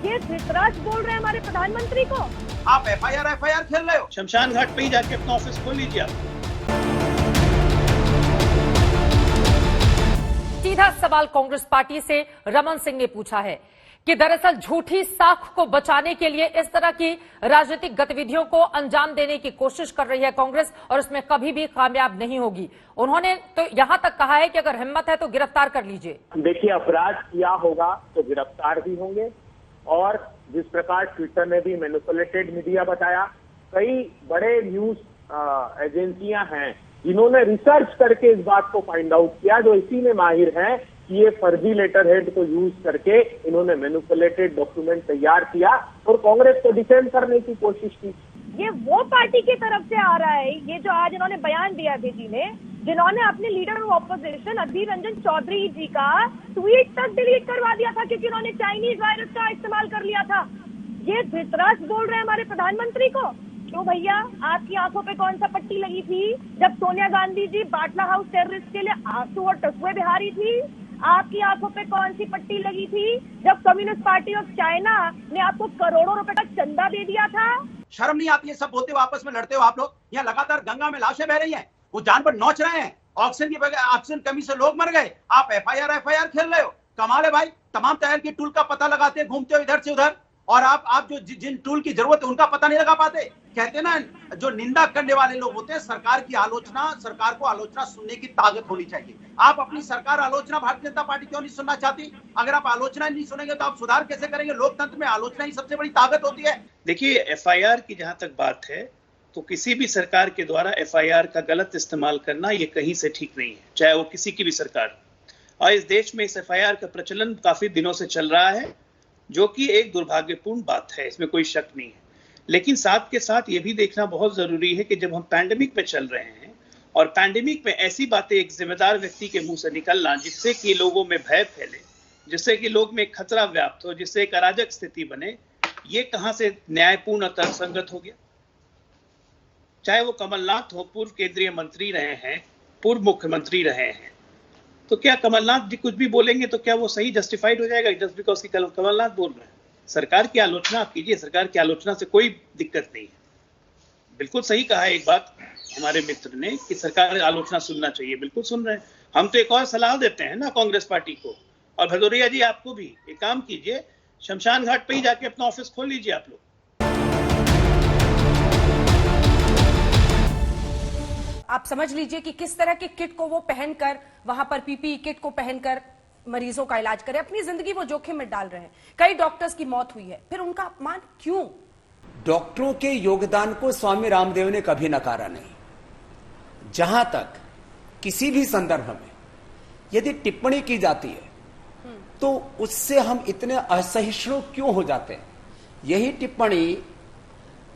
ये धृतराज बोल रहे हैं हमारे प्रधानमंत्री को। आप एफआईआर खेल रहे हो। शमशान घाट पे ही जाके अपना ऑफिस खोल लीजिए आप। सीधा सवाल कांग्रेस पार्टी से रमन सिंह ने पूछा है कि दरअसल झूठी साख को बचाने के लिए इस तरह की राजनीतिक गतिविधियों को अंजाम देने की कोशिश कर रही है कांग्रेस और उसमें कभी भी कामयाब नहीं होगी। उन्होंने तो यहां तक कहा है कि अगर हिम्मत है तो गिरफ्तार कर लीजिए। देखिए, अपराध किया होगा तो गिरफ्तार भी होंगे, और जिस प्रकार ट्विटर ने भी मैनिपुलेटेड मीडिया बताया, कई बड़े न्यूज एजेंसियां हैं जिन्होंने रिसर्च करके इस बात को फाइंड आउट किया, जो इसी में माहिर हैं कि ये फर्जी लेटर हेड को यूज करके इन्होंने मैनिपुलेटेड डॉक्यूमेंट तैयार किया और कांग्रेस को डिफेंड करने की कोशिश की। ये वो पार्टी की तरफ से आ रहा है, ये जो आज इन्होंने बयान दिया जी ने, जिन्होंने अपने leader of opposition Adhir Ranjan Chaudhary जी का ट्वीट तक डिलीट करवा दिया था क्योंकि उन्होंने चाइनीज वायरस का इस्तेमाल कर लिया था। ये धृतराज बोल रहे हैं हमारे प्रधानमंत्री को। क्यों भैया, आपकी आंखों पे कौन सा पट्टी लगी थी जब सोनिया गांधी जी बाटला हाउस टेररिस्ट के लिए आंसू और टसुए बिहारी थी? आपकी आंखों पे कौन सी पट्टी लगी थी जब कम्युनिस्ट पार्टी ऑफ चाइना ने आपको करोड़ों रुपए का चंदा दे दिया था? शर्म नहीं आती है? सब बोलते हो, आपस में लड़ते हो आप लोग। यहाँ लगातार गंगा में लाशें बह रही हैं, वो जानवर नोच रहे हैं, ऑक्सीजन कमी से लोग मर गए। आप एफआईआर खेल रहे हो। कमाल है भाई, तमाम तरह की टूल का पता लगाते घूमते हो इधर से उधर, और आप जो जिन टूल की जरूरत है उनका पता नहीं लगा पाते। कहते ना, जो निंदा करने वाले लोग होते हैं, सरकार की आलोचना, सरकार को आलोचना सुनने की ताकत होनी चाहिए। आप अपनी सरकार आलोचना भारतीय जनता पार्टी क्यों नहीं सुनना चाहती? अगर आप आलोचना नहीं सुनेंगे तो आप सुधार कैसे करेंगे? लोकतंत्र में आलोचना ही सबसे बड़ी ताकत होती है। देखिए, एफआईआर की जहां तक बात है तो किसी भी सरकार के द्वारा एफआईआर का गलत इस्तेमाल करना ये कहीं से ठीक नहीं है, चाहे वो किसी की भी सरकार। और इस देश में इस एफआईआर का प्रचलन काफी दिनों से चल रहा है, जो कि एक दुर्भाग्यपूर्ण बात है, इसमें कोई शक नहीं है। लेकिन साथ के साथ ये भी देखना बहुत जरूरी है कि जब हम पैंडेमिक में चल रहे हैं और पैंडेमिक में ऐसी बातें एक जिम्मेदार व्यक्ति के मुंह से निकलना जिससे कि लोगों में भय फैले, जिससे कि लोग में खतरा व्याप्त हो, जिससे एक अराजक स्थिति बने, ये कहां से न्यायपूर्ण और तर्कसंगत हो गया? चाहे वो कमलनाथ हो, पूर्व केंद्रीय मंत्री रहे हैं, पूर्व मुख्यमंत्री रहे हैं, तो क्या कमलनाथ जी कुछ भी बोलेंगे तो क्या वो सही जस्टिफाइड हो जाएगा जस्ट बिकॉज कि कमलनाथ बोल रहे हैं? सरकार की आलोचना आप कीजिए, सरकार की आलोचना से कोई दिक्कत नहीं है। बिल्कुल सही कहा है एक बात हमारे मित्र ने कि सरकार आलोचना सुनना चाहिए, बिल्कुल सुन रहे हैं हम। तो एक और सलाह देते हैं ना कांग्रेस पार्टी को, और भदौरिया जी आपको भी, एक काम कीजिए, शमशान घाट पे ही जाके अपना ऑफिस खोल लीजिए आप लोग। आप समझ लीजिए कि किस तरह के किट को वो पहनकर, वहां पर पीपीई किट को पहनकर मरीजों का इलाज करें, अपनी जिंदगी वो जोखिम में डाल रहे हैं। कई डॉक्टर्स की मौत हुई है, फिर उनका अपमान क्यों? डॉक्टरों के योगदान को स्वामी रामदेव ने कभी नकारा नहीं। जहां तक किसी भी संदर्भ में यदि टिप्पणी की जाती है तो उससे हम इतने असहिष्णु क्यों हो जाते हैं? यही टिप्पणी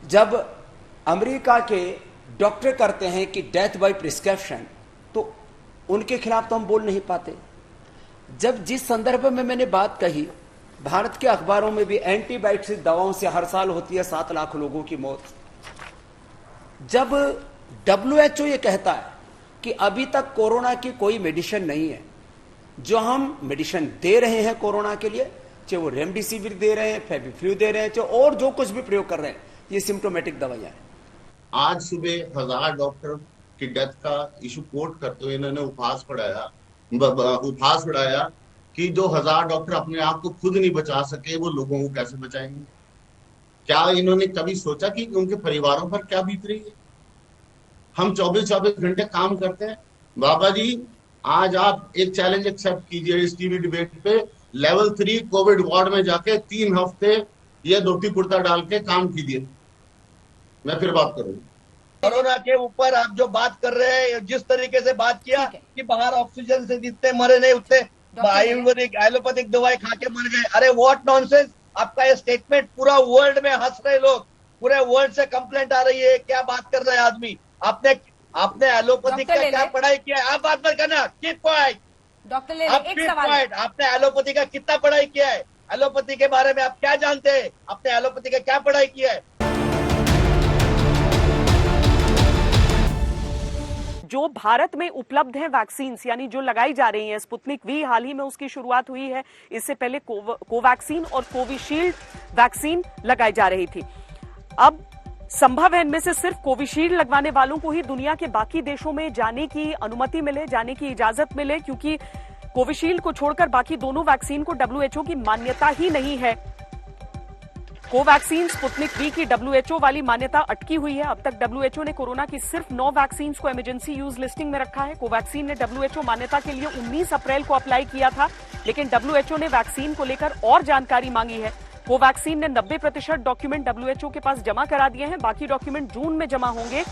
जब अमेरिका के डॉक्टर करते हैं कि डेथ बाय प्रिस्क्रिप्शन, तो उनके खिलाफ तो हम बोल नहीं पाते। जब जिस संदर्भ में मैंने बात कही, भारत के अखबारों में भी एंटीबायोटिक दवाओं से हर साल होती है 7 लाख लोगों की मौत। जब WHO ये कहता है कि अभी तक कोरोना की कोई मेडिसिन नहीं है, जो हम मेडिसिन दे रहे हैं कोरोना के लिए, चाहे वो रेमडेसिविर दे रहे हैं, फेविफ्लू दे रहे हैं, चाहे और जो कुछ भी प्रयोग कर रहे हैं, ये सिम्टोमेटिक दवाइयां हैं। आज सुबह 1000 डॉक्टर की डेथ का इशू कोर्ट करते हुए इन्होंने उपहास बढ़ाया कि जो 1000 डॉक्टर अपने आप को खुद नहीं बचा सके, वो लोगों को कैसे बचाएंगे? क्या इन्होंने कभी सोचा कि उनके परिवारों पर क्या बीत रही है? हम 24-24 घंटे काम करते हैं। बाबा जी, आज आप एक चैलेंज एक्सेप्ट कीजिए इस टीवी डिबेट पे, लेवल 3 कोविड वार्ड में जाके 3 हफ्ते ये धोती कुर्ता डाल के काम कीजिए, मैं फिर बात करूंगा। कोरोना के ऊपर आप जो बात कर रहे हैं, जिस तरीके से बात किया कि बाहर ऑक्सीजन से जितने मरे नहीं उतने आयुर्वेदिक एलोपैथिक दवाई खा के मर गए। अरे व्हाट नॉनसेंस! आपका ये स्टेटमेंट पूरा वर्ल्ड में हंस रहे लोग, पूरे वर्ल्ड से कंप्लेंट आ रही है। क्या बात कर रहे हैं आदमी? आपने एलोपैथिक का क्या पढ़ाई किया है? आप बात मत करना, कीप क्वाइट। डॉक्टर ले आप कीप क्वाइट। आपने एलोपैथी का कितना पढ़ाई किया है? एलोपैथी के बारे में आप क्या जानते हैं? आपने एलोपैथी का क्या पढ़ाई किया है? जो भारत में उपलब्ध है वैक्सीन, यानी जो लगाई जा रही है, स्पुतनिक वी हाल ही में उसकी शुरुआत हुई है, इससे पहले कोवैक्सीन और कोविशील्ड वैक्सीन लगाई जा रही थी। अब संभव है इनमें से सिर्फ कोविशील्ड लगवाने वालों को ही दुनिया के बाकी देशों में जाने की अनुमति मिले, जाने की इजाजत मिले, क्योंकि कोविशील्ड को छोड़कर बाकी दोनों वैक्सीन को डब्ल्यूएचओ की मान्यता ही नहीं है। कोवैक्सीन, स्पुतनिक वी की डब्ल्यूएचओ वाली मान्यता अटकी हुई है। अब तक डब्ल्यूएचओ ने कोरोना की सिर्फ 9 वैक्सीन को इमरजेंसी यूज लिस्टिंग में रखा है। कोवैक्सीन ने डब्ल्यूएचओ मान्यता के लिए 19 अप्रैल को अप्लाई किया था, लेकिन डब्ल्यूएचओ ने वैक्सीन को लेकर और जानकारी मांगी है। कोवैक्सीन ने 90% डॉक्यूमेंट डब्ल्यूएचओ के पास जमा करा दिए हैं, बाकी डॉक्यूमेंट जून में जमा होंगे।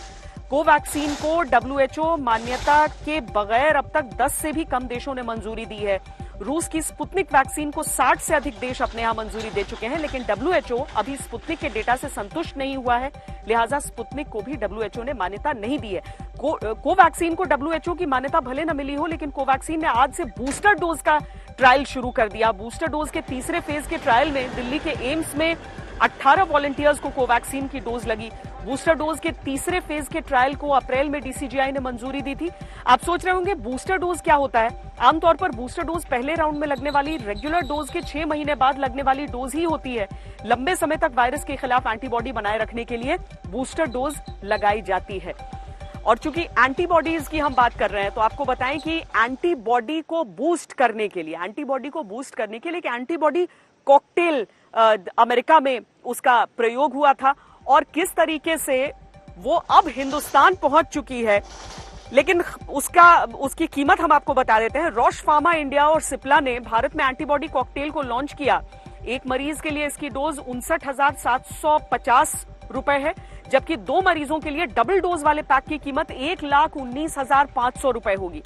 कोवैक्सीन को डब्ल्यूएचओ मान्यता के बगैर अब तक 10 से भी कम देशों ने मंजूरी दी है। रूस की स्पुतनिक वैक्सीन को 60 से अधिक देश अपने यहां मंजूरी दे चुके हैं, लेकिन डब्ल्यूएचओ अभी स्पुतनिक के डेटा से संतुष्ट नहीं हुआ है, लिहाजा स्पुतनिक को भी डब्ल्यूएचओ ने मान्यता नहीं दी है। कोवैक्सीन को डब्ल्यूएचओ की मान्यता भले न मिली हो, लेकिन कोवैक्सीन ने आज से बूस्टर डोज का ट्रायल शुरू कर दिया। बूस्टर डोज के तीसरे फेज के ट्रायल में दिल्ली के एम्स में 18 वॉलंटियर्स को कोवैक्सीन की डोज लगी। बूस्टर डोज के तीसरे फेज के ट्रायल को अप्रैल में डीसीजीआई ने मंजूरी दी थी। आप सोच रहे होंगे बूस्टर डोज क्या होता है? आमतौर पर बूस्टर डोज पहले राउंड में लगने वाली रेगुलर डोज के 6 महीने बाद लगने वाली डोज ही होती है। लंबे समय तक वायरस के खिलाफ एंटीबॉडी बनाए रखने के लिए बूस्टर डोज लगाई जाती है। और चूंकि एंटीबॉडीज की हम बात कर रहे हैं, तो आपको बताएं कि एंटीबॉडी को बूस्ट करने के लिए एक एंटीबॉडी कॉकटेल अमेरिका में उसका प्रयोग हुआ था, और किस तरीके से वो अब हिंदुस्तान पहुंच चुकी है। लेकिन उसकी कीमत हम आपको बता देते हैं। रॉश फार्मा इंडिया और सिप्ला ने भारत में एंटीबॉडी कॉकटेल को लॉन्च किया। एक मरीज के लिए इसकी डोज 59,750 रुपए है, जबकि 2 मरीजों के लिए डबल डोज वाले पैक की कीमत 1,19,500 रुपए होगी।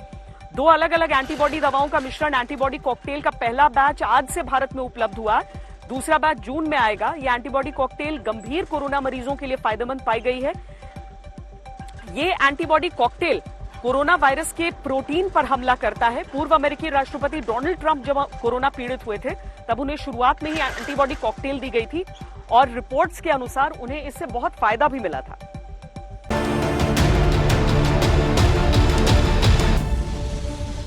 2 अलग अलग एंटीबॉडी दवाओं का मिश्रण एंटीबॉडी कॉकटेल का पहला बैच आज से भारत में उपलब्ध हुआ। दूसरा बैच जून में आएगा। यह एंटीबॉडी कॉकटेल गंभीर कोरोना मरीजों के लिए फायदेमंद पाई गई है। ये एंटीबॉडी कॉकटेल कोरोना वायरस के प्रोटीन पर हमला करता है। पूर्व अमेरिकी राष्ट्रपति डोनाल्ड ट्रंप जब कोरोना पीड़ित हुए थे, तब उन्हें शुरुआत में ही एंटीबॉडी कॉकटेल दी गई थी, और रिपोर्ट्स के अनुसार उन्हें इससे बहुत फायदा भी मिला था।